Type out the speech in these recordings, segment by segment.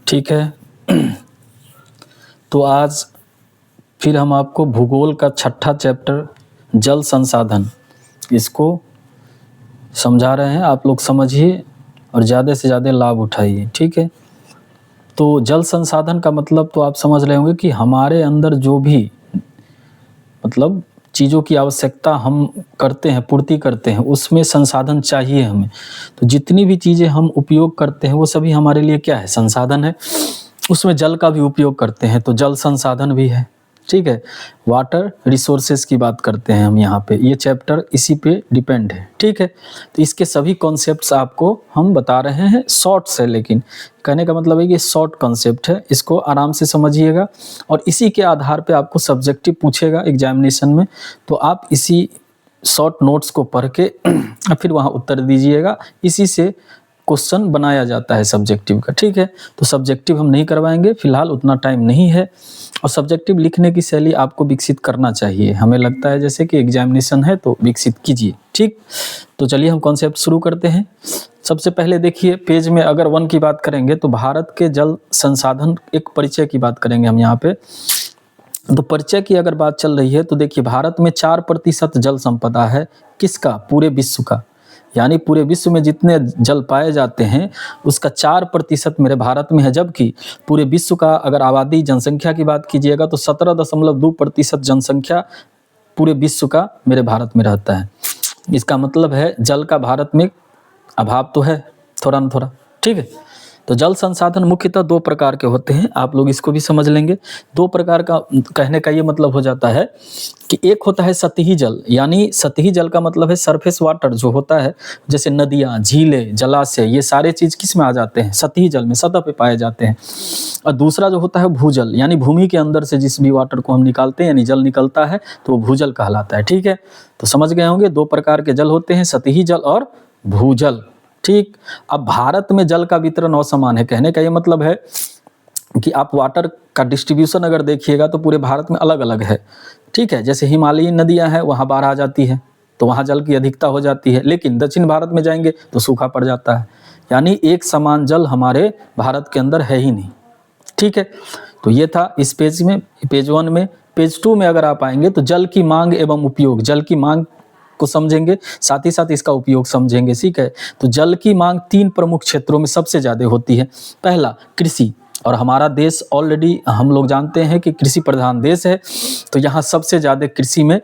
ठीक है। तो आज फिर हम आपको भूगोल का छठा चैप्टर जल संसाधन इसको समझा रहे हैं। आप लोग समझिए और ज़्यादा से ज़्यादा लाभ उठाइए। ठीक है। तो जल संसाधन का मतलब तो आप समझ रहे होंगे कि हमारे अंदर जो भी मतलब चीज़ों की आवश्यकता हम करते हैं, पूर्ति करते हैं, उसमें संसाधन चाहिए हमें। तो जितनी भी चीज़ें हम उपयोग करते हैं वो सभी हमारे लिए क्या है, संसाधन है। उसमें जल का भी उपयोग करते हैं तो जल संसाधन भी है। ठीक है। वाटर रिसोर्सेज की बात करते हैं हम यहाँ पे, ये चैप्टर इसी पे डिपेंड है। ठीक है। तो इसके सभी कॉन्सेप्ट्स आपको हम बता रहे हैं शॉर्ट से, लेकिन कहने का मतलब है कि शॉर्ट कॉन्सेप्ट है, इसको आराम से समझिएगा और इसी के आधार पे आपको सब्जेक्टिव पूछेगा एग्जामिनेशन में, तो आप इसी शॉर्ट नोट्स को पढ़ के फिर वहाँ उत्तर दीजिएगा। इसी से क्वेश्चन बनाया जाता है सब्जेक्टिव का। ठीक है। तो सब्जेक्टिव हम नहीं करवाएंगे फिलहाल, उतना टाइम नहीं है, और सब्जेक्टिव लिखने की शैली आपको विकसित करना चाहिए। हमें लगता है जैसे कि एग्जामिनेशन है तो विकसित कीजिए। ठीक। तो चलिए हम कॉन्सेप्ट शुरू करते हैं। सबसे पहले देखिए पेज में अगर 1 की बात करेंगे तो भारत के जल संसाधन एक परिचय की बात करेंगे हम यहाँ पे। तो परिचय की अगर बात चल रही है तो देखिए भारत में 4% जल संपदा है। किसका? पूरे विश्व का। यानी पूरे विश्व में जितने जल पाए जाते हैं उसका 4% मेरे भारत में है, जबकि पूरे विश्व का अगर आबादी जनसंख्या की बात कीजिएगा तो 17.2% जनसंख्या पूरे विश्व का मेरे भारत में रहता है। इसका मतलब है जल का भारत में अभाव तो है थोड़ा ना थोड़ा। ठीक है। तो जल संसाधन मुख्यतः 2 प्रकार के होते हैं, आप लोग इसको भी समझ लेंगे। 2 प्रकार का कहने का ये मतलब हो जाता है कि एक होता है सतही जल, यानी सतही जल का मतलब है सरफेस वाटर जो होता है, जैसे नदियाँ, झीलें, जलाशय, ये सारे चीज़ किस में आ जाते हैं? सतही जल में, सतह पे पाए जाते हैं। और दूसरा जो होता है भूजल, यानी भूमि के अंदर से जिस भी वाटर को हम निकालते हैं यानी जल निकलता है तो वो भूजल कहलाता है। ठीक है। तो समझ गए होंगे 2 प्रकार के जल होते हैं, सतही जल और भूजल। ठीक। अब भारत में जल का वितरण असमान है, कहने का ये मतलब है कि आप वाटर का डिस्ट्रीब्यूशन अगर देखिएगा तो पूरे भारत में अलग अलग है। ठीक है। जैसे हिमालयी नदियां हैं वहाँ बाढ़ आ जाती है तो वहाँ जल की अधिकता हो जाती है, लेकिन दक्षिण भारत में जाएंगे तो सूखा पड़ जाता है। यानी एक समान जल हमारे भारत के अंदर है ही नहीं। ठीक है। तो ये था इस पेज में, पेज 1 में। पेज 2 में अगर आप आएंगे तो जल की मांग एवं उपयोग, जल की मांग को समझेंगे, साथ ही साथ इसका उपयोग समझेंगे। ठीक है। तो जल की मांग 3 प्रमुख क्षेत्रों में सबसे ज़्यादा होती है। पहला कृषि, और हमारा देश ऑलरेडी हम लोग जानते हैं कि कृषि प्रधान देश है, तो यहाँ सबसे ज़्यादा कृषि में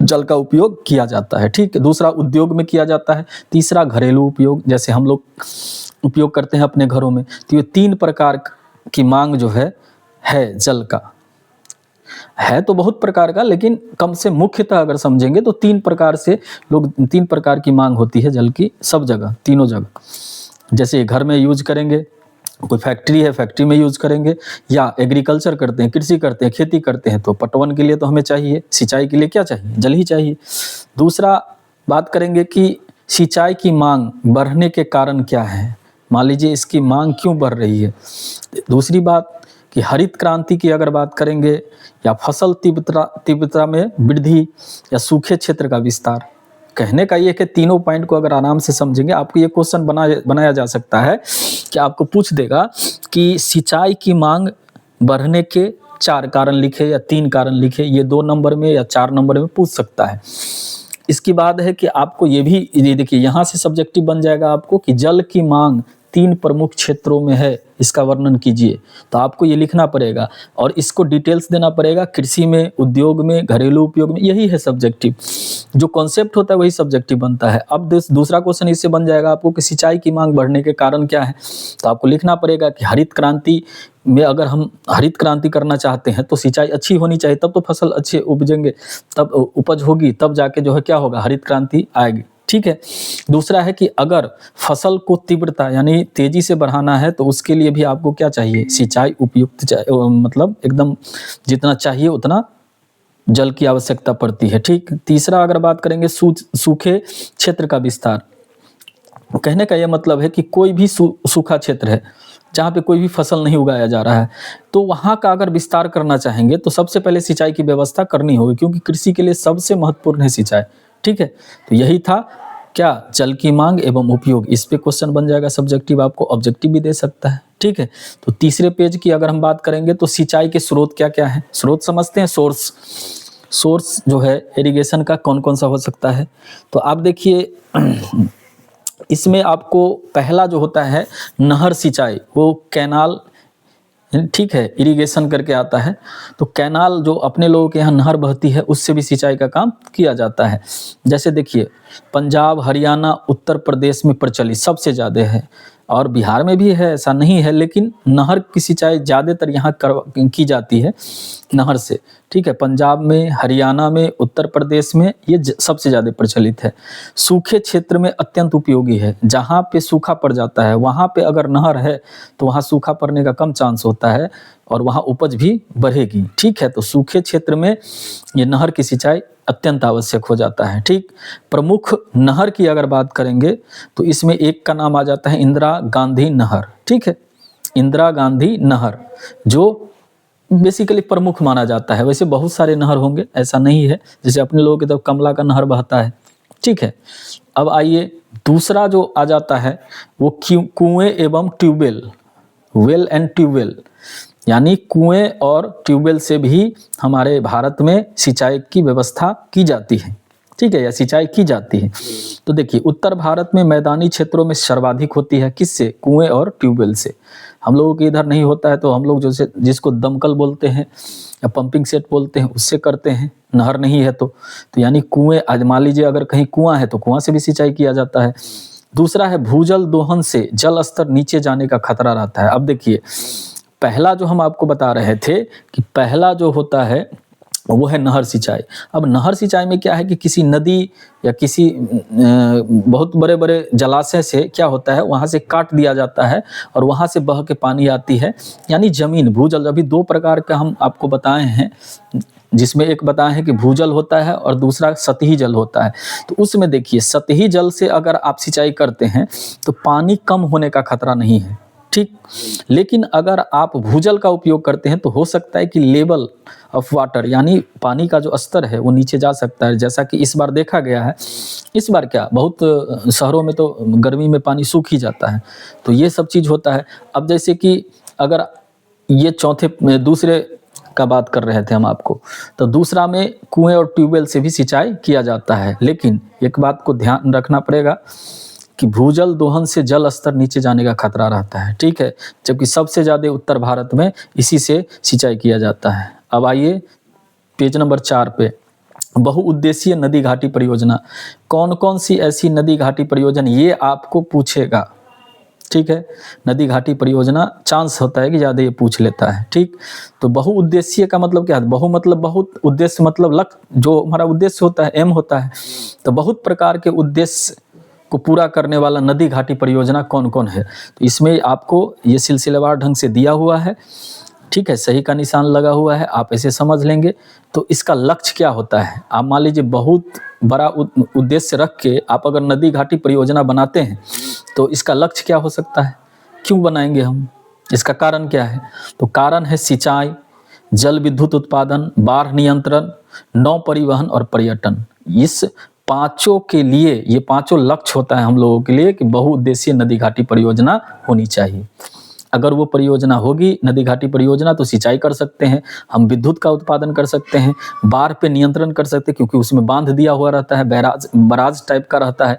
जल का उपयोग किया जाता है। ठीक है। दूसरा उद्योग में किया जाता है। तीसरा घरेलू उपयोग, जैसे हम लोग उपयोग करते हैं अपने घरों में। तो ये 3 प्रकार की मांग जो है जल का है, तो बहुत प्रकार का, लेकिन कम से मुख्यतः अगर समझेंगे तो 3 प्रकार से लोग 3 प्रकार की मांग होती है जल की, सब जगह, तीनों जगह। जैसे घर में यूज करेंगे, कोई फैक्ट्री है फैक्ट्री में यूज करेंगे, या एग्रीकल्चर करते हैं, कृषि करते हैं, खेती करते हैं, तो पटवन के लिए तो हमें चाहिए, सिंचाई के लिए क्या चाहिए? जल ही चाहिए। दूसरा बात करेंगे कि सिंचाई की मांग बढ़ने के कारण क्या है, मान लीजिए इसकी मांग क्यों बढ़ रही है। दूसरी बात कि हरित क्रांति की अगर बात करेंगे, या फसल तीव्रता में वृद्धि, या सूखे क्षेत्र का विस्तार। कहने का ये कि तीनों पॉइंट को अगर आराम से समझेंगे, आपको ये क्वेश्चन बनाया जा सकता है कि आपको पूछ देगा कि सिंचाई की मांग बढ़ने के 4 कारण लिखे या 3 कारण लिखे, ये 2 नंबर में या 4 नंबर में पूछ सकता है। इसकी बात है कि आपको ये भी, ये देखिए यहाँ से सब्जेक्टिव बन जाएगा आपको कि जल की मांग 3 प्रमुख क्षेत्रों में है, इसका वर्णन कीजिए। तो आपको ये लिखना पड़ेगा और इसको डिटेल्स देना पड़ेगा, कृषि में, उद्योग में, घरेलू उपयोग में, यही है सब्जेक्टिव। जो कॉन्सेप्ट होता है वही सब्जेक्टिव बनता है। अब दूसरा क्वेश्चन इससे बन जाएगा आपको कि सिंचाई की मांग बढ़ने के कारण क्या है। तो आपको लिखना पड़ेगा कि हरित क्रांति में अगर हम हरित क्रांति करना चाहते हैं तो सिंचाई अच्छी होनी चाहिए, तब तो फसल अच्छे उपजेंगे, तब उपज होगी, तब जाके जो है क्या होगा, हरित क्रांति आएगी। ठीक है। दूसरा है कि अगर फसल को तीव्रता यानी तेजी से बढ़ाना है तो उसके लिए भी आपको क्या चाहिए, सिंचाई उपयुक्त चाहिए, मतलब एकदम जितना चाहिए उतना जल की आवश्यकता पड़ती है। ठीक। तीसरा अगर बात करेंगे सूखे क्षेत्र का विस्तार। कहने का यह मतलब है कि कोई भी सूखा क्षेत्र है जहाँ पे कोई भी फसल नहीं उगाया जा रहा है, तो वहाँ का अगर विस्तार करना चाहेंगे तो सबसे पहले सिंचाई की व्यवस्था करनी होगी, क्योंकि कृषि के लिए सबसे महत्वपूर्ण है सिंचाई। ठीक है। तो यही था क्या, जल की मांग एवं उपयोग, इस पे क्वेश्चन बन जाएगा सब्जेक्टिव, आपको ऑब्जेक्टिव भी दे सकता है। ठीक है, तो तीसरे पेज की अगर हम बात करेंगे तो सिंचाई के स्रोत क्या क्या है, स्रोत समझते हैं, सोर्स। सोर्स जो है इरिगेशन का कौन कौन सा हो सकता है, तो आप देखिए इसमें आपको पहला जो होता है नहर सिंचाई, वो कैनाल, ठीक है, इरिगेशन करके आता है। तो कैनाल जो अपने लोगों के यहाँ नहर बहती है उससे भी सिंचाई का काम किया जाता है। जैसे देखिए पंजाब, हरियाणा, उत्तर प्रदेश में प्रचलित सबसे ज़्यादा है, और बिहार में भी है, ऐसा नहीं है, लेकिन नहर की सिंचाई ज़्यादातर यहाँ की जाती है नहर से। ठीक है, पंजाब में, हरियाणा में, उत्तर प्रदेश में ये सबसे ज़्यादा प्रचलित है। सूखे क्षेत्र में अत्यंत उपयोगी है, जहाँ पे सूखा पड़ जाता है वहाँ पे अगर नहर है तो वहाँ सूखा पड़ने का कम चांस होता है और वहाँ उपज भी बढ़ेगी। ठीक है, तो सूखे क्षेत्र में ये नहर की सिंचाई अत्यंत आवश्यक हो जाता है। ठीक, प्रमुख नहर की अगर बात करेंगे तो इसमें एक का नाम आ जाता है इंदिरा गांधी नहर। ठीक है, इंदिरा गांधी नहर जो बेसिकली प्रमुख माना जाता है। वैसे बहुत सारे नहर होंगे, ऐसा नहीं है, जैसे अपने लोगों की तरफ कमला का नहर बहता है। ठीक है, अब आइए दूसरा जो आ जाता है वो कुएं एवं ट्यूबवेल, वेल एंड ट्यूबवेल, यानी कुएं और ट्यूबवेल से भी हमारे भारत में सिंचाई की व्यवस्था की जाती है। ठीक है, या सिंचाई की जाती है। तो देखिए उत्तर भारत में मैदानी क्षेत्रों में सर्वाधिक होती है, किससे, कुएं और ट्यूबवेल से। हम लोगों के इधर नहीं होता है तो हम लोग जैसे जिसको दमकल बोलते हैं या पंपिंग सेट बोलते हैं उससे करते हैं, नहर नहीं है तो यानी कुएं, आज मान लीजिए अगर कहीं कुआं है तो कुआं से भी सिंचाई किया जाता है। दूसरा है भूजल दोहन से जल स्तर नीचे जाने का खतरा रहता है। अब देखिए पहला जो हम आपको बता रहे थे कि पहला जो होता है वो है नहर सिंचाई। अब नहर सिंचाई में क्या है कि किसी नदी या किसी बहुत बड़े बड़े जलाशय से क्या होता है, वहाँ से काट दिया जाता है और वहाँ से बह के पानी आती है, यानी जमीन, भूजल। अभी दो प्रकार का हम आपको बताए हैं, जिसमें एक बताए हैं कि भूजल होता है और दूसरा सतही जल होता है। तो उसमें देखिए सतही जल से अगर आप सिंचाई करते हैं तो पानी कम होने का खतरा नहीं है। ठीक, लेकिन अगर आप भूजल का उपयोग करते हैं तो हो सकता है कि लेवल ऑफ वाटर, यानी पानी का जो स्तर है वो नीचे जा सकता है, जैसा कि इस बार देखा गया है। इस बार क्या, बहुत शहरों में तो गर्मी में पानी सूख ही जाता है, तो ये सब चीज़ होता है। अब जैसे कि अगर ये चौथे दूसरे का बात कर रहे थे हम आपको, तो दूसरा में कुएं और ट्यूबवेल से भी सिंचाई किया जाता है, लेकिन एक बात को ध्यान रखना पड़ेगा कि भूजल दोहन से जल स्तर नीचे जाने का खतरा रहता है। ठीक है, जबकि सबसे ज़्यादा उत्तर भारत में इसी से सिंचाई किया जाता है। अब आइए पेज नंबर 4 पे, बहुउद्देशीय नदी घाटी परियोजना। कौन कौन सी ऐसी नदी घाटी परियोजना, ये आपको पूछेगा। ठीक है, नदी घाटी परियोजना चांस होता है कि ज़्यादा ये पूछ लेता है। ठीक, तो बहुउद्देशीय का मतलब क्या है, बहु मतलब बहुत, उद्देश्य मतलब लक्ष्य, जो हमारा उद्देश्य होता है, एम होता है। तो बहुत प्रकार के उद्देश्य को पूरा करने वाला नदी घाटी परियोजना कौन कौन है, तो इसमें आपको ये सिलसिलेवार ढंग से दिया हुआ है। ठीक है, सही का निशान लगा हुआ है, आप ऐसे समझ लेंगे। तो इसका लक्ष्य क्या होता है, आप मान लीजिए बहुत बड़ा उद्देश्य रख के आप अगर नदी घाटी परियोजना बनाते हैं तो इसका लक्ष्य क्या हो सकता है, क्यों बनाएंगे हम, इसका कारण क्या है, तो कारण है सिंचाई, जल विद्युत उत्पादन, बाढ़ नियंत्रण, नौ परिवहन और पर्यटन। इस पांचों के लिए, ये पांचों लक्ष्य होता है हम लोगों के लिए कि बहुउद्देशीय नदी घाटी परियोजना होनी चाहिए। अगर वो परियोजना होगी नदी घाटी परियोजना तो सिंचाई कर सकते हैं, हम विद्युत का उत्पादन कर सकते हैं, बाढ़ पे नियंत्रण कर सकते हैं क्योंकि उसमें बांध दिया हुआ रहता है, बराज टाइप का रहता है,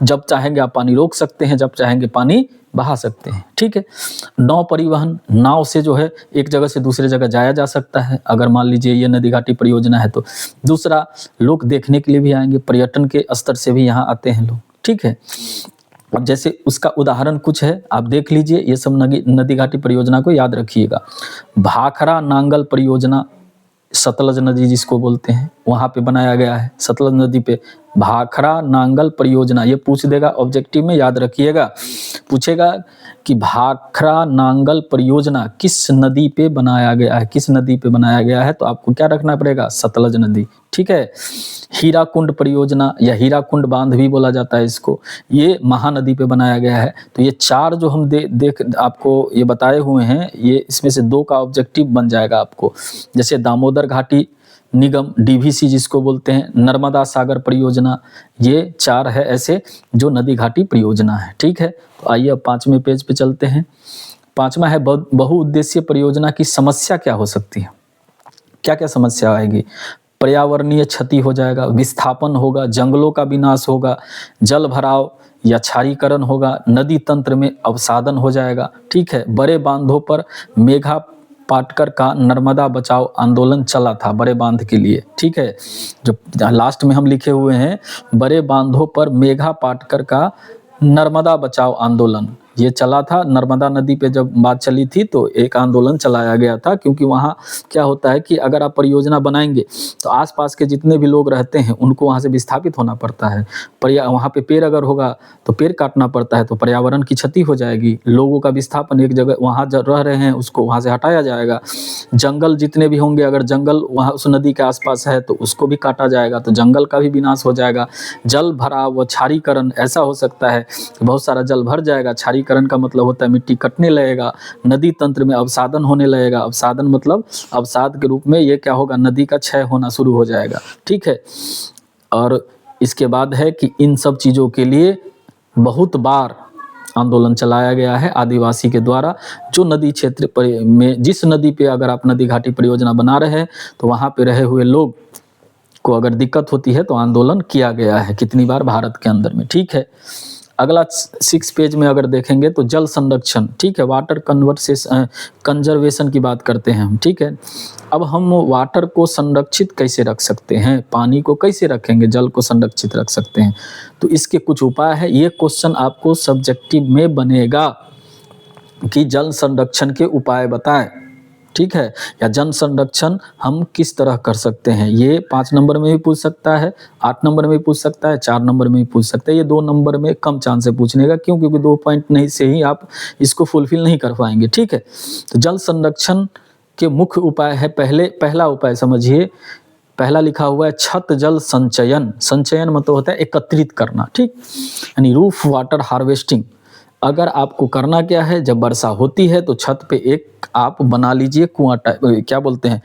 जब चाहेंगे आप पानी रोक सकते हैं, जब चाहेंगे पानी बहा सकते हैं। ठीक है, नौ परिवहन, नाव से जो है एक जगह से दूसरे जगह जाया जा सकता है अगर मान लीजिए ये नदी घाटी परियोजना है तो। दूसरा, लोग देखने के लिए भी आएंगे, पर्यटन के स्तर से भी यहाँ आते हैं लोग। ठीक है, अब जैसे उसका उदाहरण कुछ है, आप देख लीजिए, ये सब नदी घाटी परियोजना को याद रखिएगा। भाखड़ा नांगल परियोजना, सतलज नदी जिसको बोलते हैं, वहाँ पे बनाया गया है, सतलज नदी पे भाखड़ा नांगल परियोजना, ये पूछ देगा ऑब्जेक्टिव में, याद रखिएगा। पूछेगा कि भाखड़ा नांगल परियोजना किस नदी पे बनाया गया है, किस नदी पे बनाया गया है, तो आपको क्या रखना पड़ेगा, सतलज नदी। ठीक है, हीराकुंड परियोजना या हीराकुंड बांध भी बोला जाता है इसको, ये महानदी पे बनाया गया है। तो ये चार जो हम देख आपको ये बताए हुए हैं, ये इसमें से दो का ऑब्जेक्टिव बन जाएगा आपको। जैसे दामोदर घाटी निगम, डीवीसी जिसको बोलते हैं, नर्मदा सागर परियोजना, ये 4 है ऐसे जो नदी घाटी परियोजना है। ठीक है, तो आइए अब 5वें पेज पे चलते हैं। 5वां है बहुउद्देशीय परियोजना की समस्या क्या हो सकती है। क्या क्या समस्या आएगी। पर्यावरणीय क्षति हो जाएगा, विस्थापन होगा, जंगलों का विनाश होगा, जल भराव या क्षारीकरण होगा, नदी तंत्र में अवसादन हो जाएगा। ठीक है, बड़े बांधों पर मेघा पाटकर का नर्मदा बचाओ आंदोलन चला था बड़े बांध के लिए। ठीक है, जो लास्ट में हम लिखे हुए हैं, बड़े बांधों पर मेघा पाटकर का नर्मदा बचाओ आंदोलन, ये चला था। नर्मदा नदी पे जब बात चली थी तो एक आंदोलन चलाया गया था, क्योंकि वहाँ क्या होता है कि अगर आप परियोजना बनाएंगे तो आसपास के जितने भी लोग रहते हैं उनको वहाँ से विस्थापित होना पड़ता है। वहाँ पे पेड़ अगर होगा तो पेड़ काटना पड़ता है, तो पर्यावरण की क्षति हो जाएगी। लोगों का विस्थापन, एक जगह वहाँ रह रहे हैं उसको वहाँ से हटाया जाएगा। जंगल जितने भी होंगे, अगर जंगल वहाँ उस नदी के आसपास है तो उसको भी काटा जाएगा, तो जंगल का भी विनाश हो जाएगा। जल भराव व क्षारीकरण, ऐसा हो सकता है कि बहुत सारा जल भर जाएगा। क्षारीकरण का मतलब होता है मिट्टी कटने लगेगा। नदी तंत्र में अवसादन होने लगेगा। अवसादन मतलब अवसाद के रूप में ये क्या होगा, नदी का क्षय होना शुरू हो जाएगा। ठीक है, और इसके बाद है कि इन सब चीज़ों के लिए बहुत बार आंदोलन चलाया गया है आदिवासी के द्वारा। जो नदी क्षेत्र में, जिस नदी पे अगर आप नदी घाटी परियोजना बना रहे हैं तो वहाँ पे रहे हुए लोग को अगर दिक्कत होती है तो आंदोलन किया गया है कितनी बार भारत के अंदर में। ठीक है, अगला 6 पेज में अगर देखेंगे तो जल संरक्षण। ठीक है, वाटर कंजर्वेशन की बात करते हैं हम। ठीक है, अब हम वाटर को संरक्षित कैसे रख सकते हैं, पानी को कैसे रखेंगे, जल को संरक्षित रख सकते हैं, तो इसके कुछ उपाय है। ये क्वेश्चन आपको सब्जेक्टिव में बनेगा कि जल संरक्षण के उपाय बताएं। ठीक है, या जल संरक्षण हम किस तरह कर सकते हैं, ये 5 नंबर में भी पूछ सकता है, 8 नंबर में भी पूछ सकता है, 4 नंबर में भी पूछ सकता है। ये 2 नंबर में कम चांस है पूछने का, क्यों, क्योंकि 2 पॉइंट नहीं से ही आप इसको फुलफिल नहीं कर पाएंगे। ठीक है, तो जल संरक्षण के मुख्य उपाय है, पहला उपाय समझिए, पहला लिखा हुआ है छत जल संचयन। संचयन मतलब होता है एकत्रित करना। ठीक, यानी रूफ वाटर हार्वेस्टिंग। अगर आपको करना क्या है, जब वर्षा होती है तो छत पे एक आप बना लीजिए कुआं टाइप, क्या बोलते हैं,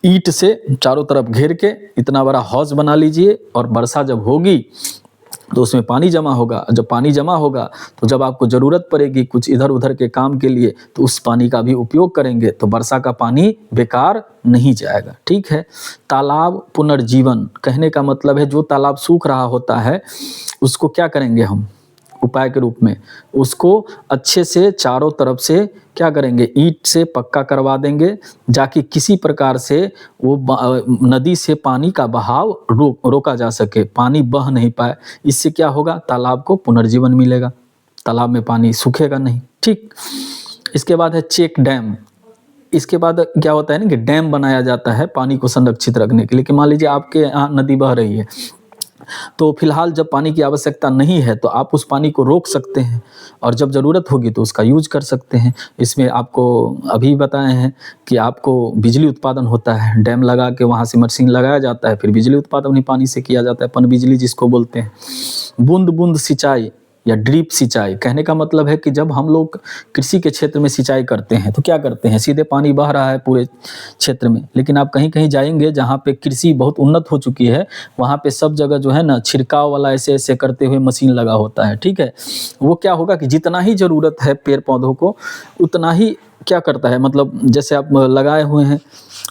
ईंट से चारों तरफ घेर के इतना बड़ा हौज बना लीजिए, और वर्षा जब होगी तो उसमें पानी जमा होगा। जब पानी जमा होगा तो जब आपको ज़रूरत पड़ेगी कुछ इधर उधर के काम के लिए तो उस पानी का भी उपयोग करेंगे, तो वर्षा का पानी बेकार नहीं जाएगा। ठीक है, तालाब पुनर्जीवन, कहने का मतलब है जो तालाब सूख रहा होता है उसको क्या करेंगे हम उपाय के रूप में, उसको अच्छे से चारों तरफ से क्या करेंगे, ईंट से पक्का करवा देंगे, जाकि किसी प्रकार से वो नदी से पानी का बहाव रोका जा सके, पानी बह नहीं पाए। इससे क्या होगा, तालाब को पुनर्जीवन मिलेगा, तालाब में पानी सूखेगा नहीं। ठीक, इसके बाद है चेक डैम। इसके बाद क्या होता है ना कि डैम बनाया जाता है पानी को संरक्षित रखने के लिए, कि मान लीजिए आपके यहाँ नदी बह रही है तो फिलहाल जब पानी की आवश्यकता नहीं है तो आप उस पानी को रोक सकते हैं, और जब ज़रूरत होगी तो उसका यूज कर सकते हैं। इसमें आपको अभी बताए हैं कि आपको बिजली उत्पादन होता है, डैम लगा के वहाँ से मशीन लगाया जाता है, फिर बिजली उत्पादन उन्हीं पानी से किया जाता है, पन बिजली जिसको बोलते हैं। बूंद बूंद सिंचाई या ड्रिप सिंचाई, कहने का मतलब है कि जब हम लोग कृषि के क्षेत्र में सिंचाई करते हैं तो क्या करते हैं, सीधे पानी बह रहा है पूरे क्षेत्र में, लेकिन आप कहीं कहीं जाएंगे जहाँ पे कृषि बहुत उन्नत हो चुकी है, वहाँ पे सब जगह जो है ना छिड़काव वाला ऐसे ऐसे करते हुए मशीन लगा होता है। ठीक है, वो क्या होगा कि जितना ही ज़रूरत है पेड़ पौधों को उतना ही क्या करता है, मतलब जैसे आप लगाए हुए हैं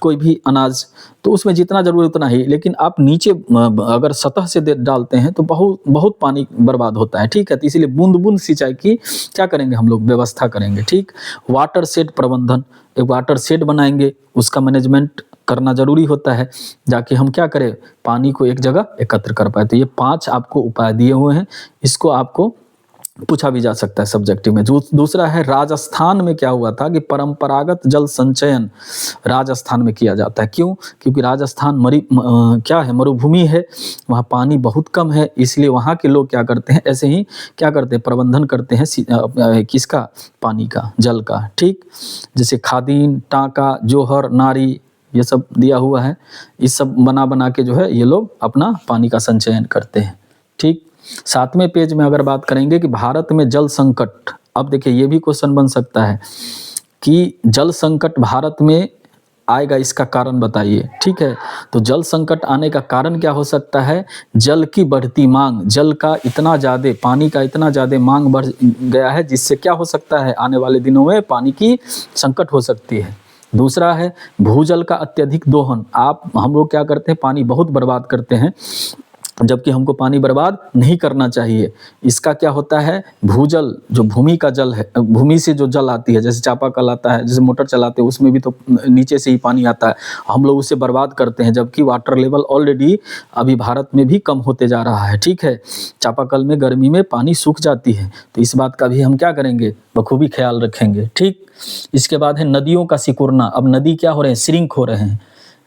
कोई भी अनाज तो उसमें जितना ज़रूरत उतना ही, लेकिन आप नीचे अगर सतह से डालते हैं तो बहुत बहुत पानी बर्बाद होता है। ठीक है, तो इसीलिए बूंद बूंद सिंचाई की क्या करेंगे हम लोग, व्यवस्था करेंगे। ठीक, वाटर शेड प्रबंधन, एक वाटर शेड बनाएंगे, उसका मैनेजमेंट करना जरूरी होता है, जाके हम क्या करें, पानी को एक जगह एकत्र कर पाए। तो ये 5 आपको उपाय दिए हुए हैं, इसको आपको पूछा भी जा सकता है सब्जेक्टिव में। दूसरा है राजस्थान में क्या हुआ था कि परंपरागत जल संचयन राजस्थान में किया जाता है। क्यों, क्योंकि राजस्थान क्या है, मरुभूमि है, वहाँ पानी बहुत कम है, इसलिए वहाँ के लोग क्या करते हैं, ऐसे ही क्या करते हैं, प्रबंधन करते हैं किसका, पानी का, जल का। ठीक, जैसे खादीन, टाँका, जोहर, नारी, ये सब दिया हुआ है, इस सब बना के जो है ये लोग अपना पानी का संचयन करते हैं। ठीक, 7वें पेज में अगर बात करेंगे कि भारत में जल संकट, अब देखिए ये भी क्वेश्चन बन सकता है कि जल संकट भारत में आएगा, इसका कारण बताइए। ठीक है, तो जल संकट आने का कारण क्या हो सकता है? जल की बढ़ती मांग, जल का इतना ज़्यादा, पानी का इतना ज़्यादा मांग बढ़ गया है, जिससे क्या हो सकता है, आने वाले दिनों में पानी की संकट हो सकती है। दूसरा है भूजल का अत्यधिक दोहन। हम लोग क्या करते हैं, पानी बहुत बर्बाद करते हैं, जबकि हमको पानी बर्बाद नहीं करना चाहिए। इसका क्या होता है, भूजल जो भूमि का जल है, भूमि से जो जल आती है, जैसे चापाकल आता है, जैसे मोटर चलाते हैं, उसमें भी तो नीचे से ही पानी आता है, हम लोग उसे बर्बाद करते हैं, जबकि वाटर लेवल ऑलरेडी अभी भारत में भी कम होते जा रहा है। ठीक है, चापाकल में गर्मी में पानी सूख जाती है, तो इस बात का भी हम क्या करेंगे, बखूबी ख्याल रखेंगे। ठीक, इसके बाद है नदियों का सिकुड़ना। अब नदी क्या हो रहे हैं, श्रिंक हो रहे हैं।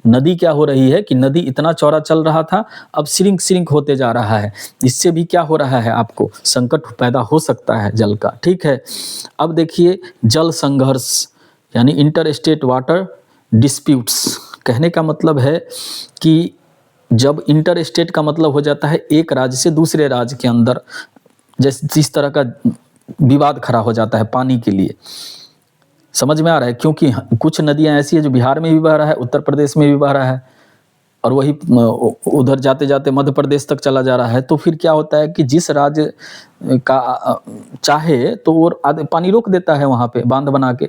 नदी क्या हो रही है कि नदी इतना चौड़ा चल रहा था, अब श्रिंक होते जा रहा है। इससे भी क्या हो रहा है, आपको संकट पैदा हो सकता है जल का। ठीक है, अब देखिए जल संघर्ष, यानी इंटर स्टेट वाटर डिस्प्यूट्स। कहने का मतलब है कि जब इंटर स्टेट का मतलब हो जाता है एक राज्य से दूसरे राज्य के अंदर, जैसे जिस तरह का विवाद खड़ा हो जाता है पानी के लिए। समझ में आ रहा है, क्योंकि कुछ नदियां ऐसी है जो बिहार में भी बह रहा है, उत्तर प्रदेश में भी बह रहा है, और वही उधर जाते जाते मध्य प्रदेश तक चला जा रहा है। तो फिर क्या होता है कि जिस राज्य का चाहे तो वो पानी रोक देता है वहाँ पे बांध बना के,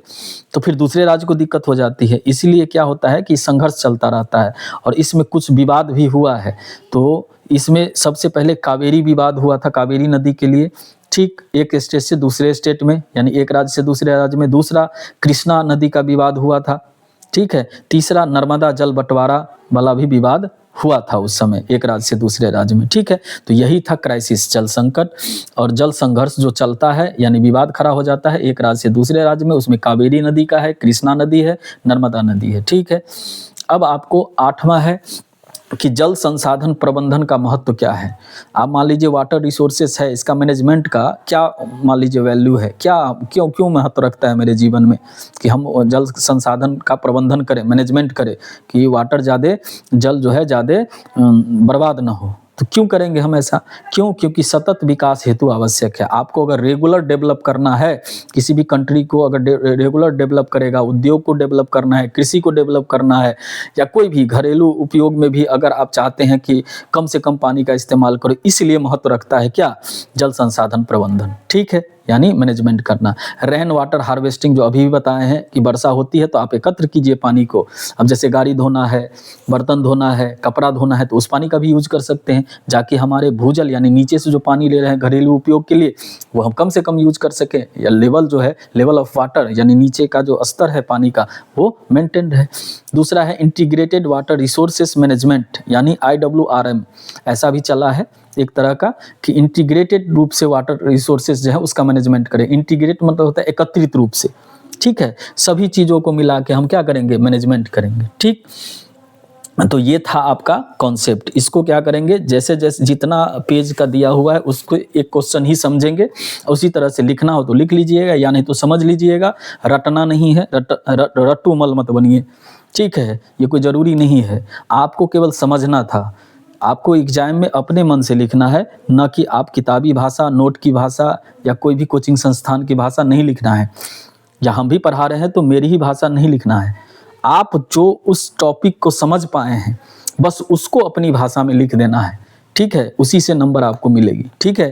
तो फिर दूसरे राज्य को दिक्कत हो जाती है। इसलिए क्या होता है कि संघर्ष चलता रहता है, और इसमें कुछ विवाद भी हुआ है। तो इसमें सबसे पहले कावेरी विवाद हुआ था, कावेरी नदी के लिए। ठीक, एक स्टेट से दूसरे स्टेट में, यानी एक राज्य से दूसरे राज्य में। दूसरा कृष्णा नदी का विवाद हुआ था। ठीक है, तीसरा नर्मदा जल बंटवारा वाला भी विवाद हुआ था उस समय, एक राज्य से दूसरे राज्य में। ठीक है, तो यही था क्राइसिस, जल संकट और जल संघर्ष जो चलता है, यानी विवाद खड़ा हो जाता है एक राज्य से दूसरे राज्य में। उसमें कावेरी नदी का है, कृष्णा नदी है, नर्मदा नदी है। ठीक है, अब आपको 8वां है कि जल संसाधन प्रबंधन का महत्व क्या है। आप मान लीजिए वाटर रिसोर्सेस है, इसका मैनेजमेंट का क्या मान लीजिए वैल्यू है, क्या क्यों महत्व रखता है मेरे जीवन में, कि हम जल संसाधन का प्रबंधन करें, मैनेजमेंट करें, कि वाटर ज़्यादा जल जो है ज़्यादा बर्बाद ना हो। तो क्यों करेंगे हम ऐसा, क्योंकि सतत विकास हेतु आवश्यक है। आपको अगर रेगुलर डेवलप करना है, किसी भी कंट्री को अगर रेगुलर डेवलप करेगा, उद्योग को डेवलप करना है, कृषि को डेवलप करना है, या कोई भी घरेलू उपयोग में भी अगर आप चाहते हैं कि कम से कम पानी का इस्तेमाल करो, इसलिए महत्व रखता है क्या, जल संसाधन प्रबंधन। ठीक है, यानी मैनेजमेंट करना। रेन वाटर हार्वेस्टिंग जो अभी भी बताए हैं कि वर्षा होती है तो आप एकत्र कीजिए पानी को। अब जैसे गाड़ी धोना है, बर्तन धोना है, कपड़ा धोना है, तो उस पानी का भी यूज कर सकते हैं, जाके हमारे भूजल यानी नीचे से जो पानी ले रहे हैं घरेलू उपयोग के लिए, वो हम कम से कम यूज कर सकें, या लेवल जो है, लेवल ऑफ वाटर यानी नीचे का जो स्तर है पानी का, वो मेंटेन्ड है। दूसरा है इंटीग्रेटेड वाटर रिसोर्सेस मैनेजमेंट, यानी IWRM। ऐसा भी चला है एक तरह का कि इंटीग्रेटेड रूप से वाटर रिसोर्सेज जो है उसका मैनेजमेंट करें। इंटीग्रेट मतलब होता है एकत्रित रूप से। ठीक है, सभी चीज़ों को मिला के हम क्या करेंगे, मैनेजमेंट करेंगे। ठीक, तो ये था आपका कॉन्सेप्ट। इसको क्या करेंगे, जैसे जैसे जितना पेज का दिया हुआ है उसको एक क्वेश्चन ही समझेंगे, उसी तरह से लिखना हो तो लिख लीजिएगा, या नहीं तो समझ लीजिएगा। रटना नहीं है, रट्टू मल मत बनिए। ठीक है, ये कोई ज़रूरी नहीं है, आपको केवल समझना था। आपको एग्जाम में अपने मन से लिखना है, न कि आप किताबी भाषा, नोट की भाषा या कोई भी कोचिंग संस्थान की भाषा नहीं लिखना है। या हम भी पढ़ा रहे हैं तो मेरी ही भाषा नहीं लिखना है। आप जो उस टॉपिक को समझ पाए हैं बस उसको अपनी भाषा में लिख देना है। ठीक है, उसी से नंबर आपको मिलेगी। ठीक है,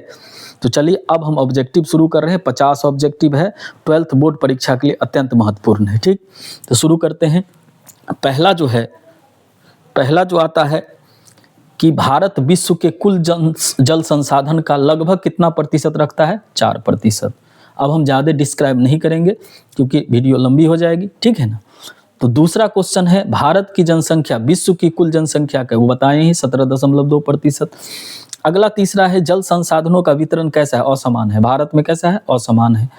तो चलिए अब हम ऑब्जेक्टिव शुरू कर रहे हैं। 50 ऑब्जेक्टिव है, 12th बोर्ड परीक्षा के लिए अत्यंत महत्वपूर्ण है। ठीक, तो शुरू करते हैं। पहला जो आता है कि भारत विश्व के कुल जल संसाधन का लगभग कितना प्रतिशत रखता है, 4%। अब हम ज़्यादा डिस्क्राइब नहीं करेंगे क्योंकि वीडियो लंबी हो जाएगी। ठीक है ना। तो दूसरा क्वेश्चन है भारत की जनसंख्या विश्व की कुल जनसंख्या का, वो बताए ही 17.2%। अगला तीसरा है जल संसाधनों का वितरण कैसा है, असमान है। भारत में कैसा है, असमान है।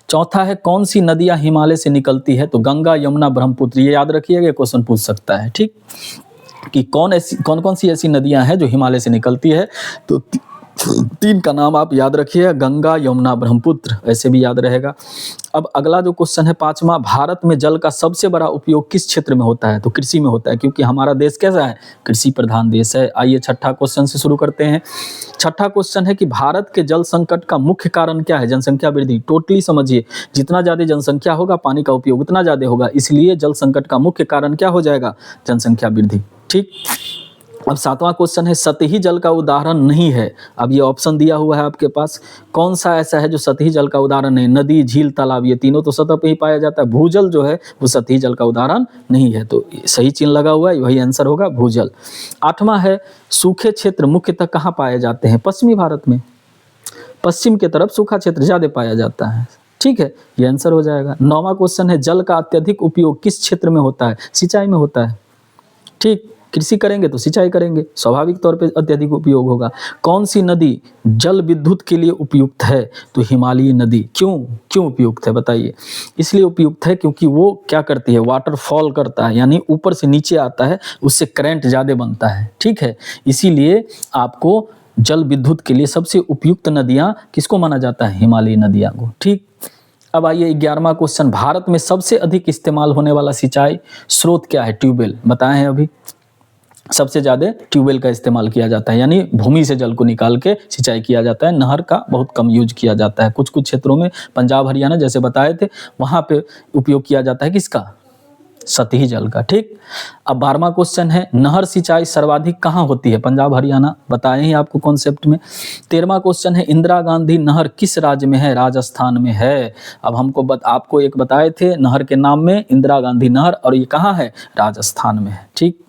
चौथा है कौन सी नदियां हिमालय से निकलती है, तो गंगा, यमुना, ब्रह्मपुत्र। ये याद रखिएगा, क्वेश्चन पूछ सकता है। ठीक, कि कौन कौन सी ऐसी नदियां हैं जो हिमालय से निकलती है, तो तीन का नाम आप याद रखिए, गंगा, यमुना, ब्रह्मपुत्र, ऐसे भी याद रहेगा। अब अगला जो क्वेश्चन है पांचवा, भारत में जल का सबसे बड़ा उपयोग किस क्षेत्र में होता है? तो कृषि में होता है, क्योंकि हमारा देश कैसा है? कृषि प्रधान देश है। आइए छठा क्वेश्चन से शुरू करते हैं। छठा क्वेश्चन है कि भारत के जल संकट का मुख्य कारण क्या है? जनसंख्या वृद्धि। टोटली समझिए, जितना ज्यादा जनसंख्या होगा पानी का उपयोग उतना ज्यादा होगा, इसलिए जल संकट का मुख्य कारण क्या हो जाएगा? जनसंख्या वृद्धि। ठीक। अब सातवां क्वेश्चन है, सतही जल का उदाहरण नहीं है। अब ये ऑप्शन दिया हुआ है आपके पास, कौन सा ऐसा है जो सतही जल का उदाहरण नहीं? नदी, झील, तालाब, ये तीनों तो सतह पे ही पाया जाता है। भूजल जो है वो सतही जल का उदाहरण नहीं है, तो सही चिन्ह लगा हुआ है, वही आंसर होगा भूजल। आठवां है, सूखे क्षेत्र मुख्यतः कहाँ पाए जाते हैं? पश्चिमी भारत में, पश्चिम के तरफ सूखा क्षेत्र ज्यादा पाया जाता है। ठीक है, ये आंसर हो जाएगा। नौवां क्वेश्चन है, जल का अत्यधिक उपयोग किस क्षेत्र में होता है? सिंचाई में होता है। ठीक, कृषि करेंगे तो सिंचाई करेंगे, स्वाभाविक तौर पे अत्यधिक उपयोग होगा। कौन सी नदी जल विद्युत के लिए उपयुक्त है? तो हिमालयी नदी। क्यों उपयुक्त है बताइए? इसलिए उपयुक्त है क्योंकि वो क्या करती है? वाटरफॉल करता है, यानी ऊपर से नीचे आता है, उससे करंट ज्यादा बनता है। ठीक है, इसीलिए आपको जल विद्युत के लिए सबसे उपयुक्त नदियां किसको माना जाता है? हिमालयी नदियां को। ठीक। अब आइए 11वां क्वेश्चन, भारत में सबसे अधिक इस्तेमाल होने वाला सिंचाई स्रोत क्या है? ट्यूबवेल। बताए हैं अभी, सबसे ज्यादा ट्यूबवेल का इस्तेमाल किया जाता है, यानी भूमि से जल को निकाल के सिंचाई किया जाता है। नहर का बहुत कम यूज किया जाता है। कुछ कुछ क्षेत्रों में, पंजाब हरियाणा जैसे बताए थे, वहां पे उपयोग किया जाता है किसका? सतही जल का। ठीक। अब 12वां क्वेश्चन है, नहर सिंचाई सर्वाधिक कहाँ होती है? पंजाब हरियाणा, बताए ही आपको कॉन्सेप्ट में। 13वां क्वेश्चन है, इंदिरा गांधी नहर किस राज्य में है? राजस्थान में है। अब आपको एक बताए थे नहर के नाम में, इंदिरा गांधी नहर, और ये कहाँ है? राजस्थान में है। ठीक।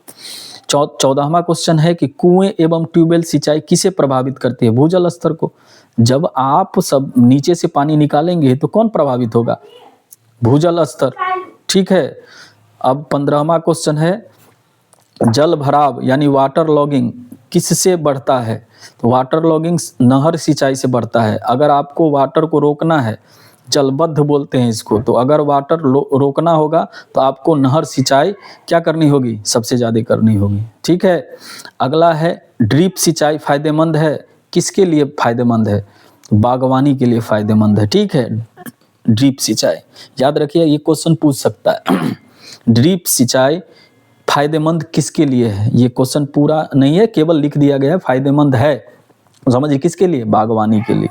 14वां क्वेश्चन है कि कुएं एवं ट्यूबवेल सिंचाई किसे प्रभावित करती है? भूजल स्तर को। जब आप सब नीचे से पानी निकालेंगे तो कौन प्रभावित होगा? भूजल स्तर। ठीक है। अब 15वां क्वेश्चन है, जल भराव यानी वाटर लॉगिंग किससे बढ़ता है? तो वाटर लॉगिंग नहर सिंचाई से बढ़ता है। अगर आपको वाटर को रोकना है, जलबद्ध बोलते हैं इसको, तो अगर वाटर रोकना होगा तो आपको नहर सिंचाई क्या करनी होगी? सबसे ज्यादा करनी होगी। ठीक है। अगला है, ड्रिप सिंचाई फायदेमंद है? किसके लिए फायदेमंद है? बागवानी के लिए फायदेमंद है। ठीक है, ड्रिप सिंचाई याद रखिए, ये क्वेश्चन पूछ सकता है। ड्रिप सिंचाई फायदेमंद किसके लिए है? ये क्वेश्चन पूरा नहीं है, केवल लिख दिया गया है फायदेमंद है, समझिए किसके लिए? बागवानी के लिए।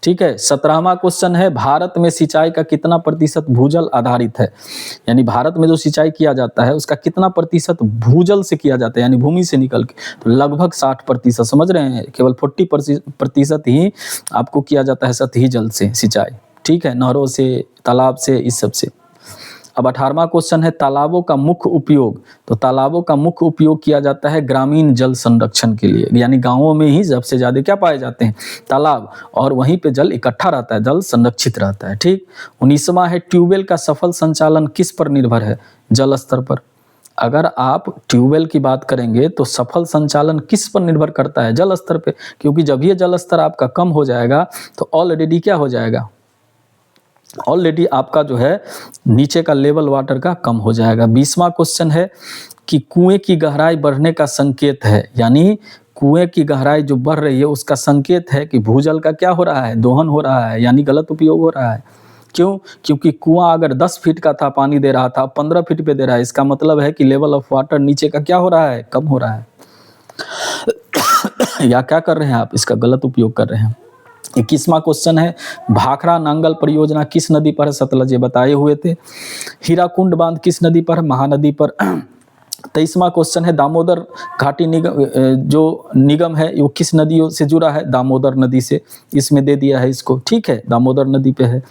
ठीक है। 17वां क्वेश्चन है, भारत में सिंचाई का कितना प्रतिशत भूजल आधारित है? यानी भारत में जो सिंचाई किया जाता है उसका कितना प्रतिशत भूजल से किया जाता है, यानी भूमि से निकल के? तो लगभग 60%। समझ रहे हैं, केवल 40% ही आपको किया जाता है सतही जल से सिंचाई। ठीक है, नहरों से, तालाब से, इस सब से। अब 18वां क्वेश्चन है, तालाबों का मुख्य उपयोग। तो तालाबों का मुख्य उपयोग किया जाता है ग्रामीण जल संरक्षण के लिए, यानी गांवों में ही सबसे ज्यादा क्या पाए जाते हैं? तालाब, और वहीं पे जल इकट्ठा रहता है, जल संरक्षित रहता है। ठीक। 19वां है, ट्यूबवेल का सफल संचालन किस पर निर्भर है? जल स्तर पर। अगर आप ट्यूबवेल की बात करेंगे तो सफल संचालन किस पर निर्भर करता है? जल स्तर पे, क्योंकि जब ये जल स्तर आपका कम हो जाएगा तो ऑलरेडी क्या हो जाएगा? ऑलरेडी आपका जो है नीचे का लेवल वाटर का कम हो जाएगा। 20वां क्वेश्चन है कि कुएं की गहराई बढ़ने का संकेत है, यानी कुएं की गहराई जो बढ़ रही है उसका संकेत है कि भूजल का क्या हो रहा है? दोहन हो रहा है, यानी गलत उपयोग हो रहा है। क्यों? क्योंकि कुआं अगर 10 फीट का था, पानी दे रहा था, 15 फीट पे दे रहा है, इसका मतलब है कि लेवल ऑफ वाटर नीचे का क्या हो रहा है? कम हो रहा है। या क्या कर रहे हैं आप? इसका गलत उपयोग कर रहे हैं। 21वां क्वेश्चन है, भाखड़ा नांगल परियोजना किस नदी पर है? सतलज, ये बताए हुए थे। हीराकुंड बांध किस नदी पर है? महानदी पर। 23वां क्वेश्चन है, दामोदर घाटी निगम जो निगम है वो किस नदियों से जुड़ा है? दामोदर नदी से, इसमें दे दिया है इसको। ठीक है, दामोदर नदी पे है।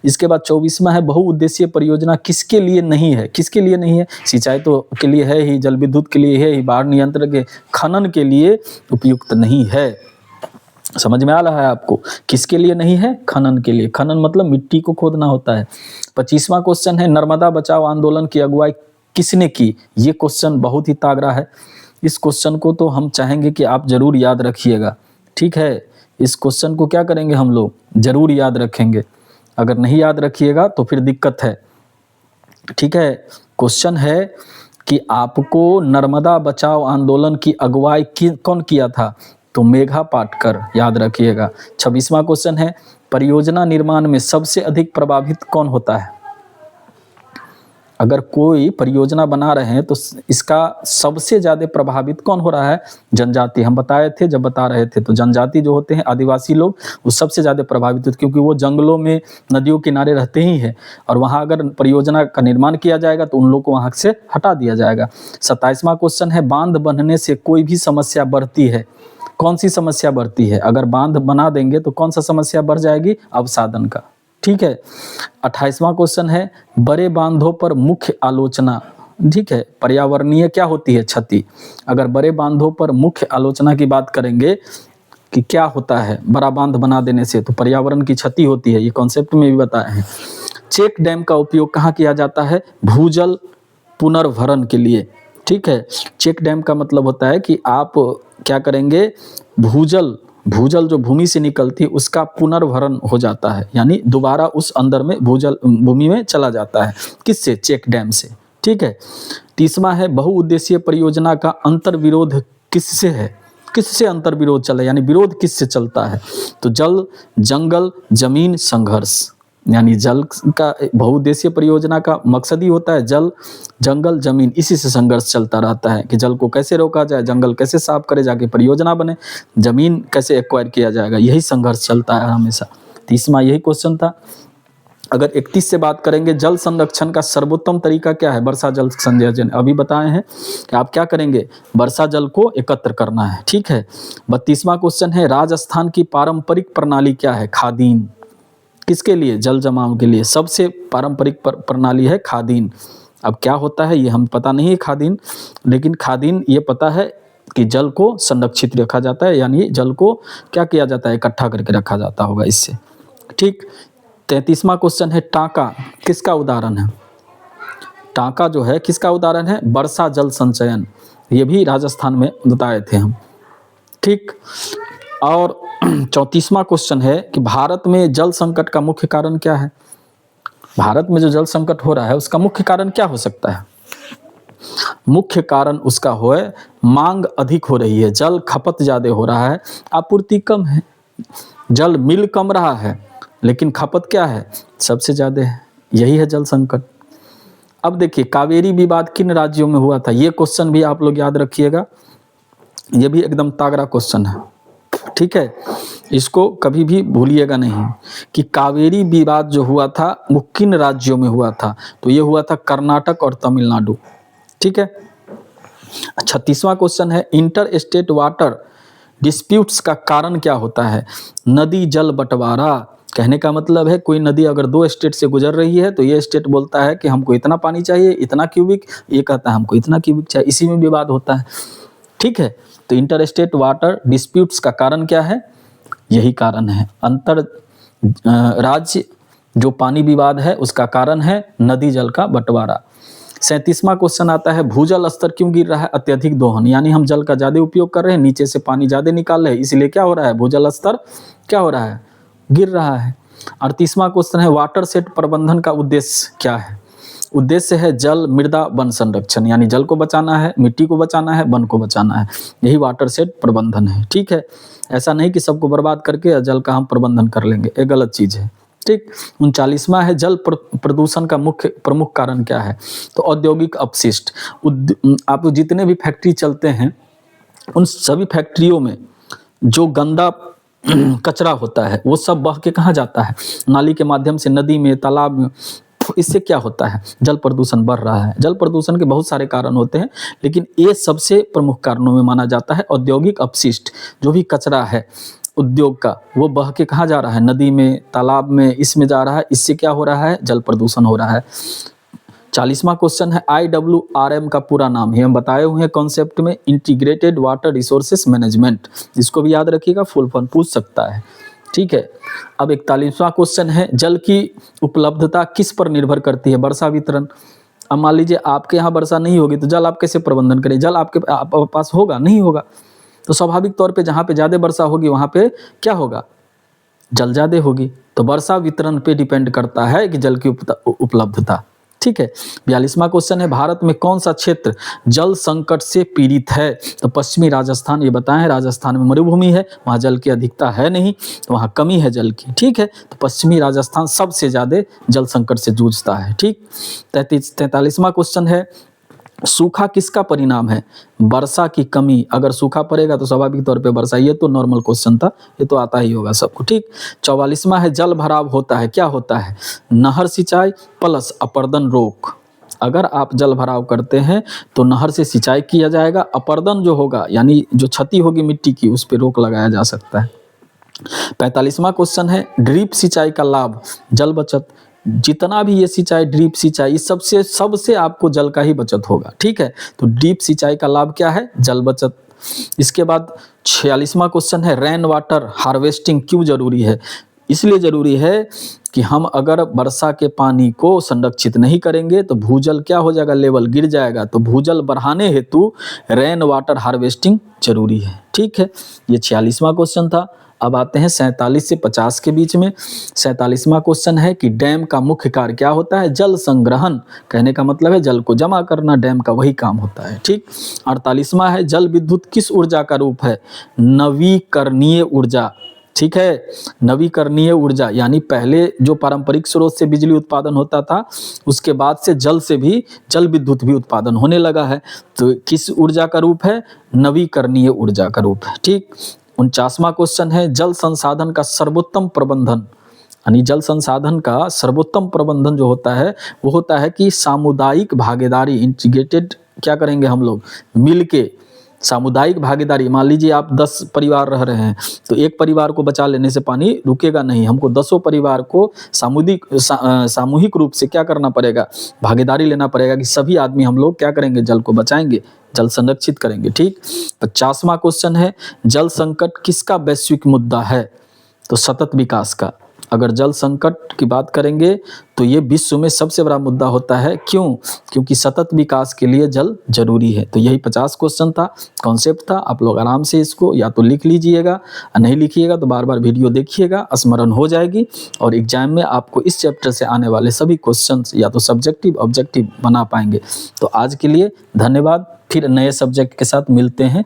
इसके बाद 24वां है, बहुउद्देशीय परियोजना किसके लिए नहीं है? किसके लिए नहीं है? सिंचाई तो के लिए है ही, जल विद्युत के लिए है ही, बाढ़ नियंत्रण के, खनन के लिए उपयुक्त नहीं है। समझ में आ रहा है आपको? किसके लिए नहीं है? खनन के लिए। खनन मतलब मिट्टी को खोदना होता है। 25वां क्वेश्चन है, नर्मदा बचाओ आंदोलन की अगुवाई किसने की? ये क्वेश्चन बहुत ही तागड़ा है। इस क्वेश्चन को तो हम चाहेंगे कि आप जरूर याद रखिएगा। ठीक है, इस क्वेश्चन को क्या करेंगे हम लोग? जरूर याद रखेंगे। अगर नहीं याद रखिएगा तो फिर दिक्कत है। ठीक है, क्वेश्चन है कि आपको नर्मदा बचाओ आंदोलन की अगुवाई कौन किया था? तो मेघा पाटकर, याद रखिएगा। 26वां क्वेश्चन है, परियोजना निर्माण में सबसे अधिक प्रभावित कौन होता है? अगर कोई परियोजना बना रहे हैं तो इसका सबसे ज्यादा प्रभावित कौन हो रहा है? जनजाति। हम बताए थे, जब बता रहे थे, तो जनजाति जो होते हैं, आदिवासी लोग, वो सबसे ज्यादा प्रभावित होते, क्योंकि वो जंगलों में, नदियों किनारे रहते ही हैं, और वहां अगर परियोजना का निर्माण किया जाएगा तो उन लोग को वहां से हटा दिया जाएगा। 27वां क्वेश्चन है, बांध बनने से कोई भी समस्या बढ़ती है, कौन सी समस्या बढ़ती है? अगर बांध बना देंगे तो कौन सा समस्या बढ़ जाएगी? अवसादन का। ठीक है। 28वां क्वेश्चन है, बड़े बांधों पर मुख्य आलोचना, ठीक है, पर्यावरणीय क्या होती है? क्षति। अगर बड़े बांधों पर मुख्य आलोचना की बात करेंगे कि क्या होता है बड़ा बांध बना देने से, तो पर्यावरण की क्षति होती है, ये कॉन्सेप्ट में भी बताए हैं। चेक डैम का उपयोग कहाँ किया जाता है? भूजल पुनर्भरण के लिए। ठीक है, चेक डैम का मतलब होता है कि आप क्या करेंगे, भूजल जो भूमि से निकलती है उसका पुनर्भरण हो जाता है, यानी दोबारा उस अंदर में भूजल भूमि में चला जाता है। किससे? चेक डैम से। ठीक है। 30वां है, बहुउद्देशीय परियोजना का अंतर्विरोध किससे है? किससे अंतर्विरोध चला, यानी विरोध किससे चलता है? तो जल, जंगल, जमीन, संघर्ष। यानी जल का, बहुउद्देशीय परियोजना का मकसद ही होता है जल, जंगल, जमीन, इसी से संघर्ष चलता रहता है कि जल को कैसे रोका जाए, जंगल कैसे साफ करे जाके परियोजना बने, जमीन कैसे एक्वायर किया जाएगा, यही संघर्ष चलता है हमेशा। 30वां यही क्वेश्चन था। अगर 31 से बात करेंगे, जल संरक्षण का सर्वोत्तम तरीका क्या है? वर्षा जल संचयन। अभी बताए हैं कि आप क्या करेंगे, वर्षा जल को एकत्र करना है। ठीक है। 32वां क्वेश्चन है, राजस्थान की पारंपरिक प्रणाली क्या है? खादीन। किसके लिए? जल जमाव के लिए सबसे पारंपरिक प्रणाली है खादीन। अब क्या होता है ये हम पता नहीं है खादीन, लेकिन खादीन ये पता है कि जल को संरक्षित रखा जाता है, यानी जल को क्या किया जाता है, इकट्ठा करके रखा जाता होगा इससे। ठीक। 33वां क्वेश्चन है, टांका किसका उदाहरण है? टांका जो है किसका उदाहरण है? वर्षा जल संचयन। ये भी राजस्थान में बताए थे हम। ठीक। और 34वां क्वेश्चन है कि भारत में जल संकट का मुख्य कारण क्या है? भारत में जो जल संकट हो रहा है उसका मुख्य कारण क्या हो सकता है? मुख्य कारण उसका है मांग अधिक हो रही है, जल खपत ज्यादा हो रहा है, आपूर्ति कम है। जल मिल कम रहा है लेकिन खपत क्या है? सबसे ज्यादा है। यही है जल संकट। अब देखिए, कावेरी विवाद किन राज्यों में हुआ था? ये क्वेश्चन भी आप लोग याद रखिएगा, ये भी एकदम तगड़ा क्वेश्चन है। ठीक है, इसको कभी भी भूलिएगा नहीं कि कावेरी विवाद जो हुआ था वो किन राज्यों में हुआ था? तो ये हुआ था कर्नाटक और तमिलनाडु। ठीक है। 36वां क्वेश्चन है, इंटर स्टेट वाटर डिस्प्यूट्स का कारण क्या होता है? नदी जल बंटवारा। कहने का मतलब है कोई नदी अगर 2 स्टेट से गुजर रही है तो ये स्टेट बोलता है कि हमको इतना पानी चाहिए, इतना क्यूबिक, ये कहता है हमको इतना क्यूबिक चाहिए, इसी में विवाद होता है। ठीक है। तो इंटर स्टेट वाटर डिस्प्यूट्स का कारण क्या है? यही कारण है। अंतर राज्य जो पानी विवाद है उसका कारण है नदी जल का बंटवारा। 37वां क्वेश्चन आता है, भूजल स्तर क्यों गिर रहा है? अत्यधिक दोहन, यानी हम जल का ज्यादा उपयोग कर रहे हैं, नीचे से पानी ज्यादा निकाल रहे हैं, इसलिए क्या हो रहा है? भूजल स्तर क्या हो रहा है? गिर रहा है। 38वां क्वेश्चन है, वाटर सेट प्रबंधन का उद्देश्य क्या है? उद्देश्य है जल, मृदा, वन संरक्षण, यानी जल को बचाना है, मिट्टी को बचाना है, वन को बचाना है, यही वाटर सेट प्रबंधन है। ठीक है। ऐसा नहीं कि सबको बर्बाद करके जल का हम प्रबंधन कर लेंगे, ये गलत चीज है। ठीक। 39वां है, जल प्रदूषण का मुख्य प्रमुख कारण क्या है? तो औद्योगिक अपशिष्ट। आप जितने भी फैक्ट्री चलते हैं उन सभी फैक्ट्रियों में जो गंदा कचरा होता है वो सब बह के कहाँ जाता है? नाली के माध्यम से, नदी में, तालाब में। इससे क्या होता है? जल प्रदूषण बढ़ रहा है। जल प्रदूषण के बहुत सारे कारण होते हैं, लेकिन ये सबसे प्रमुख कारणों में माना जाता है। औद्योगिक अपशिष्ट, जो भी कचरा है उद्योग का, वो बह के कहाँ जा रहा है? नदी में, तालाब में, इसमें जा रहा है। इससे क्या हो रहा है? जल प्रदूषण हो रहा है। 40वां क्वेश्चन है, IWRM का पूरा नाम है, हम बताए हुए हैं कॉन्सेप्ट में, इंटीग्रेटेड वाटर रिसोर्सेस मैनेजमेंट। इसको भी याद रखिएगा, फुल फॉर्म पूछ सकता है। ठीक है। अब 41वां क्वेश्चन है, जल की उपलब्धता किस पर निर्भर करती है? वर्षा वितरण। अब मान लीजिए आपके यहाँ वर्षा नहीं होगी तो जल आप कैसे प्रबंधन करें? जल आपके पास होगा नहीं होगा? तो स्वाभाविक तौर पे जहाँ पे ज़्यादा वर्षा होगी वहाँ पे क्या होगा? जल ज़्यादा होगी। तो वर्षा वितरण पे डिपेंड करता है कि जल की उपलब्धता। ठीक है। 42वां क्वेश्चन है, भारत में कौन सा क्षेत्र जल संकट से पीड़ित है? तो पश्चिमी राजस्थान, ये बताएं। राजस्थान में मरुभूमि है, वहाँ जल की अधिकता है नहीं, तो वहाँ कमी है जल की, ठीक है। तो पश्चिमी राजस्थान सबसे ज़्यादा जल संकट से जूझता है, ठीक। 43वां क्वेश्चन है, सूखा किसका परिणाम है? वर्षा की कमी। अगर सूखा पड़ेगा तो स्वाभाविक तौर पे वर्षा, ये तो नॉर्मल क्वेश्चन था, ये तो आता ही होगा सबको, ठीक। 44वां है, जल भराव होता है, क्या होता है? नहर सिंचाई प्लस अपर्दन रोक। अगर आप जल भराव करते हैं तो नहर से सिंचाई किया जाएगा, अपर्दन जो होगा यानी जो क्षति होगी मिट्टी की, उस पर रोक लगाया जा सकता है। 45वां क्वेश्चन है, ड्रिप सिंचाई का लाभ? जल बचत। जितना भी ये सिंचाई, ड्रिप सिंचाई, सबसे आपको जल का ही बचत होगा, ठीक है। तो ड्रिप सिंचाई का लाभ क्या है? जल बचत। इसके बाद 46वां क्वेश्चन है, रेन वाटर हार्वेस्टिंग क्यों जरूरी है? इसलिए जरूरी है कि हम अगर वर्षा के पानी को संरक्षित नहीं करेंगे तो भूजल क्या हो जाएगा? लेवल गिर जाएगा। तो भूजल बढ़ाने हेतु रेन वाटर हार्वेस्टिंग जरूरी है, ठीक है। ये 46वां क्वेश्चन था। अब आते हैं 47 से 50 के बीच में। 47वां क्वेश्चन है कि डैम का मुख्य कार्य क्या होता है? जल संग्रहण। कहने का मतलब है जल को जमा करना, डैम का वही काम होता है, ठीक। 48वां है, जल विद्युत किस ऊर्जा का रूप है? नवीकरणीय ऊर्जा, ठीक है। नवीकरणीय ऊर्जा यानी पहले जो पारंपरिक स्रोत से बिजली उत्पादन होता था, उसके बाद से जल से भी जल विद्युत भी उत्पादन होने लगा है। तो किस ऊर्जा का रूप है? नवीकरणीय ऊर्जा का रूप है, ठीक। 49वां क्वेश्चन है, जल संसाधन का सर्वोत्तम प्रबंधन। यानी जल संसाधन का सर्वोत्तम प्रबंधन जो होता है वो होता है कि सामुदायिक भागीदारी, इंटीग्रेटेड क्या करेंगे हम लोग? मिलके सामुदायिक भागीदारी। मान लीजिए आप 10 परिवार रह रहे हैं, तो एक परिवार को बचा लेने से पानी रुकेगा नहीं, हमको 10 परिवार को सामूहिक रूप से क्या करना पड़ेगा? भागीदारी लेना पड़ेगा कि सभी आदमी हम लोग क्या करेंगे? जल को बचाएंगे, जल संरक्षित करेंगे, ठीक। 50वां क्वेश्चन है, जल संकट किसका वैश्विक मुद्दा है? तो सतत विकास का। अगर जल संकट की बात करेंगे तो ये विश्व में सबसे बड़ा मुद्दा होता है। क्यों? क्योंकि सतत विकास के लिए जल जरूरी है। तो यही 50 क्वेश्चन था, कॉन्सेप्ट था। आप लोग आराम से इसको या तो लिख लीजिएगा, नहीं लिखिएगा तो बार बार वीडियो देखिएगा, स्मरण हो जाएगी। और एग्जाम में आपको इस चैप्टर से आने वाले सभी क्वेश्चन या तो सब्जेक्टिव ऑब्जेक्टिव बना पाएंगे। तो आज के लिए धन्यवाद, फिर नए सब्जेक्ट के साथ मिलते हैं।